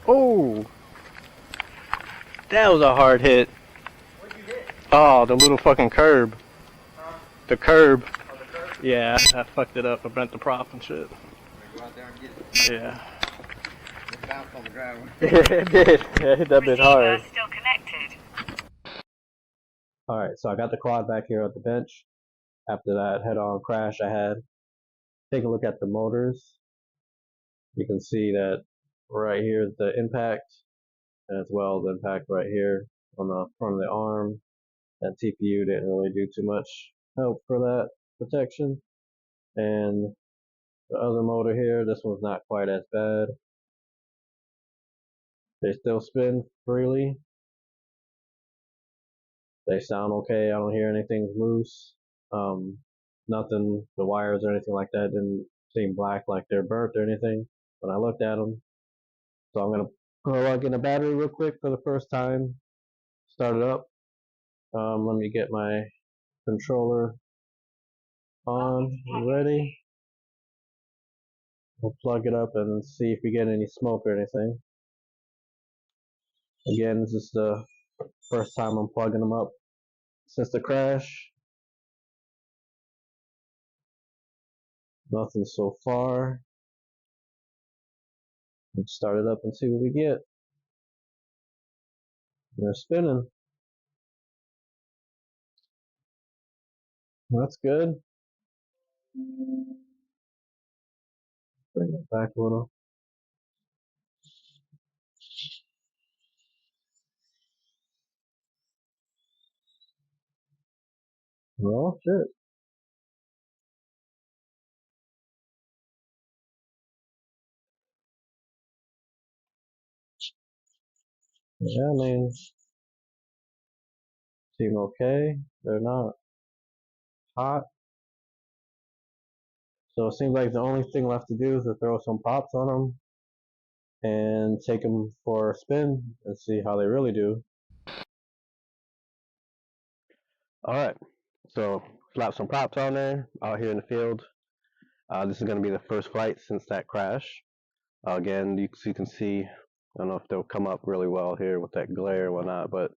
Oh, that was a hard hit. What'd you hit? Oh, the little fucking curb. Huh? The curb. Oh, the curb? Yeah, I fucked it up. I bent the prop and shit. Go out there and get it. Yeah. It bounced on the ground. It did. Yeah, it hit that bitch hard. Still connected. Alright, so I got the quad back here at the bench. After that head-on crash I had. Take a look at the motors. You can see that right here is the impact, as well as the impact right here on the front of the arm. That TPU didn't really do too much help for that protection. And the other motor here, this one's not quite as bad. They still spin freely. They sound okay. I don't hear anything loose. Nothing, the wires or anything like that didn't seem black like they're burnt or anything when I looked at them. So I'm gonna plug in a battery real quick for the first time. Start it up. Let me get my controller on and ready. We'll plug it up and see if we get any smoke or anything. Again, this is the first time I'm plugging them up since the crash. Nothing so far. Let's start it up and see what we get. They're spinning. That's good. Bring it back a little. Oh shit. Yeah, I mean, seem okay. They're not hot. So it seems like the only thing left to do is to throw some pops on them and take them for a spin and see how they really do. Alright, so slap some props on there out here in the field. This is going to be the first flight since that crash. Again, you can see, I don't know if they'll come up really well here with that glare and whatnot, but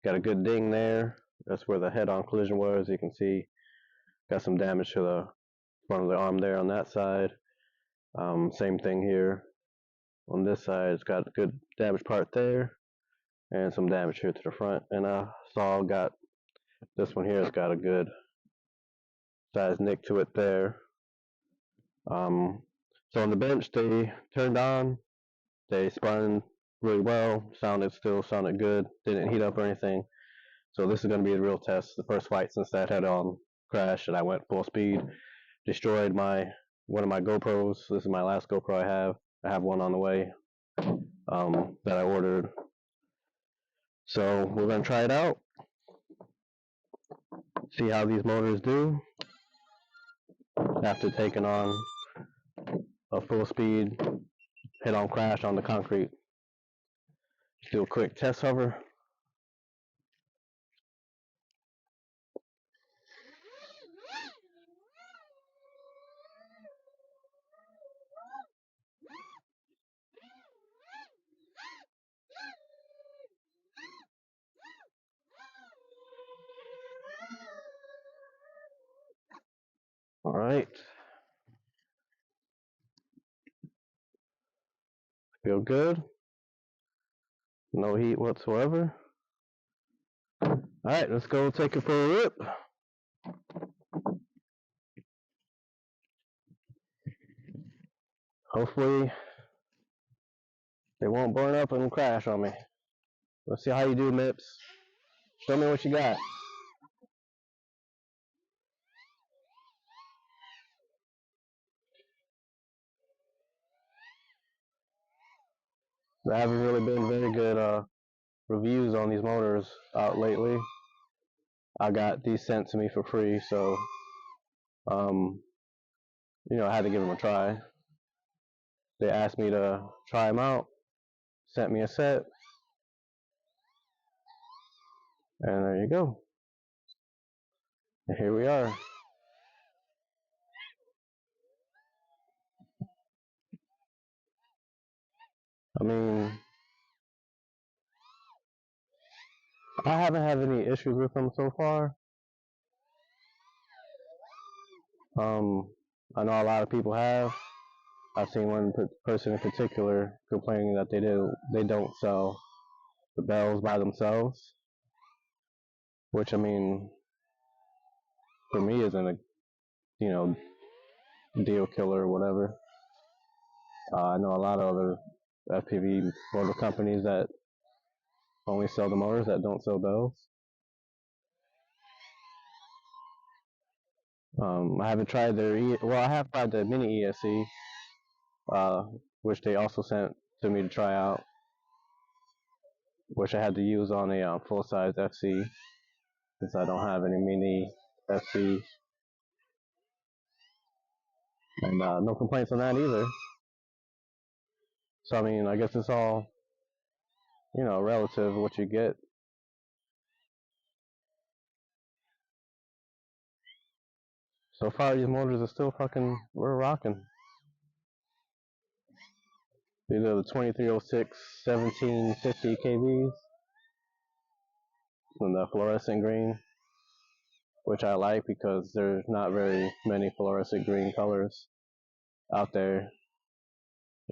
got a good ding there. That's where the head-on collision was. You can see got some damage to the front of the arm there on that side. Same thing here on this side. It's got a good damage part there and some damage here to the front. And I saw got this one here has got a good size nick to it there. So on the bench they turned on, they spun really well, still sounded good, didn't heat up or anything. So this is going to be a real test, the first flight since that head-on crash, and I went full speed, destroyed one of my GoPros. This is my last GoPro I have. I have one on the way that I ordered. So we're going to try it out, see how these motors do after taking on a full speed head-on crash on the concrete. Just do a quick test hover. All right. Feel good. No heat whatsoever. All right, let's go take it for a rip. Hopefully they won't burn up and crash on me. Let's see how you do, MEPS. Show me what you got. There haven't really been very good reviews on these motors out lately. I got these sent to me for free, so Um, I had to give them a try. They asked me to try them out, sent me a set, and there you go. And here we are. I mean, I haven't had any issues with them so far. Um, I know a lot of people have. I've seen one person in particular complaining that they don't sell the bells by themselves, which I mean, for me isn't a you know deal killer or whatever. I know a lot of other FPV motor companies that only sell the motors that don't sell bells. I haven't tried I have tried the mini ESC, uh, which they also sent to me to try out, which I had to use on a full size FC since I don't have any mini FC, and no complaints on that either. So I mean, I guess it's all relative what you get. So far, these motors are still we're rocking. These are the 2306 1750 kVs and the fluorescent green, which I like because there's not very many fluorescent green colors out there.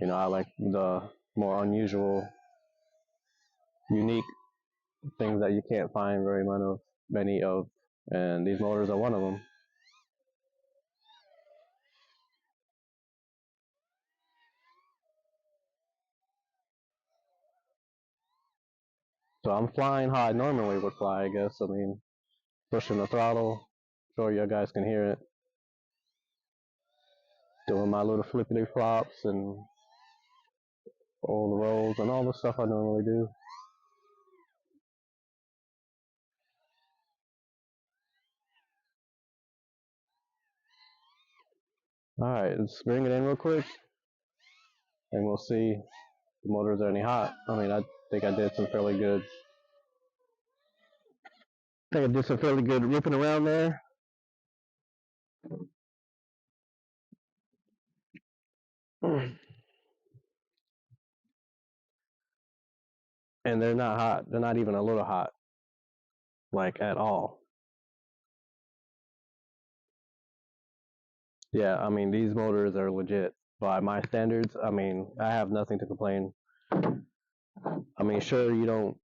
I like the more unusual, unique things that you can't find many of, and these motors are one of them. So I'm flying how I normally would fly, I guess. I mean, pushing the throttle, sure you guys can hear it, doing my little flippity flops and all the rolls and all the stuff I normally do. Alright, let's bring it in real quick and we'll see if the motors are any hot. I mean, I think I did some fairly good. I think I did some fairly good ripping around there. And they're not hot. They're not even a little hot, like at all. Yeah, I mean, these motors are legit by my standards. I mean, I have nothing to complain. I mean, sure,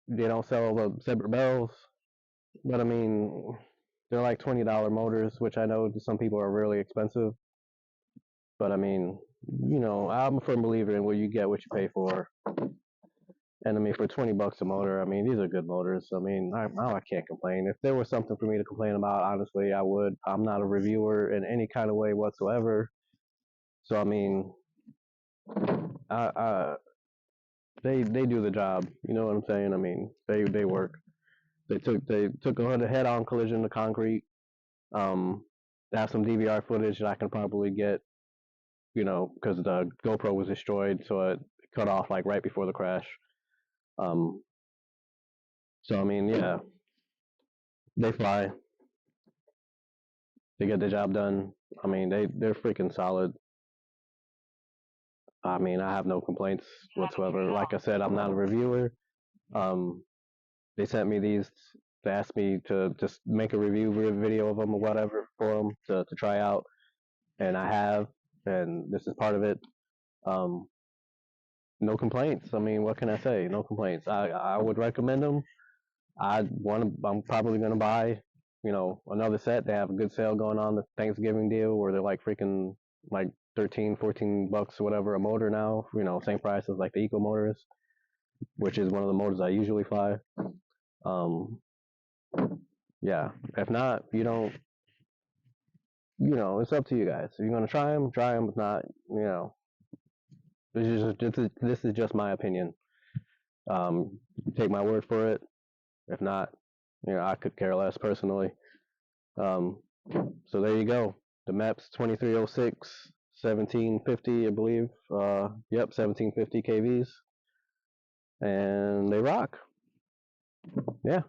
they don't sell the separate bells, but I mean, they're like $20 motors, which I know to some people are really expensive. But I mean, I'm a firm believer in where you get what you pay for. And I mean, for $20 a motor, I mean, these are good motors. I mean, I can't complain. If there was something for me to complain about, honestly, I would. I'm not a reviewer in any kind of way whatsoever. So I mean, I they do the job. You know what I'm saying? I mean, they work. They took a head-on collision to concrete. Um, I have some DVR footage that I can probably get. Because the GoPro was destroyed, so it cut off like right before the crash. Um, so I mean, yeah, they fly. They get the job done. I mean, they're freaking solid. I mean, I have no complaints whatsoever. Like I said, I'm not a reviewer. Um, they sent me these. They asked me to just make a review video of them or whatever for them to try out, and I have, and this is part of it. Um, no complaints. I mean, what can I say? No complaints. I would recommend them. I'm probably gonna buy, another set. They have a good sale going on, the Thanksgiving deal, where they're like freaking like 13, $14 or whatever a motor now. Same price as like the Eco motors, which is one of the motors I usually fly. Um, yeah. If not, you don't. It's up to you guys. If you're gonna try them, try them. If not, this is just my opinion. Take my word for it. If not, I could care less personally. So there you go. The MEPS 2306, 1750, I believe. Yep, 1750 kVs, and they rock. Yeah.